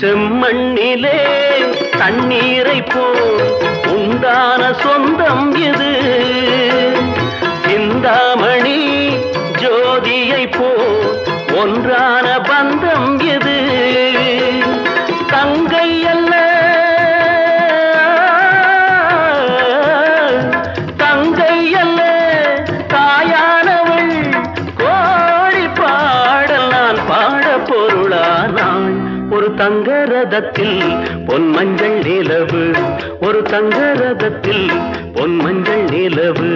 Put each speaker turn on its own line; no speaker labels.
செம்மண்ணிலே தண்ணீரை போல் உண்டான சொந்தம் இது. சிந்தாமணி ஜோதியை போல் ஒன்றான பந்தம் இது. தங்கை அல்ல தங்கை அல்ல தாயானவள், கோடி பாடல் நான் பாட பொருளானாள். ஒரு தங்க ரதத்தில் பொன் மஞ்சள் நிலவு, ஒரு தங்க ரதத்தில் பொன் மஞ்சள் நிலவு.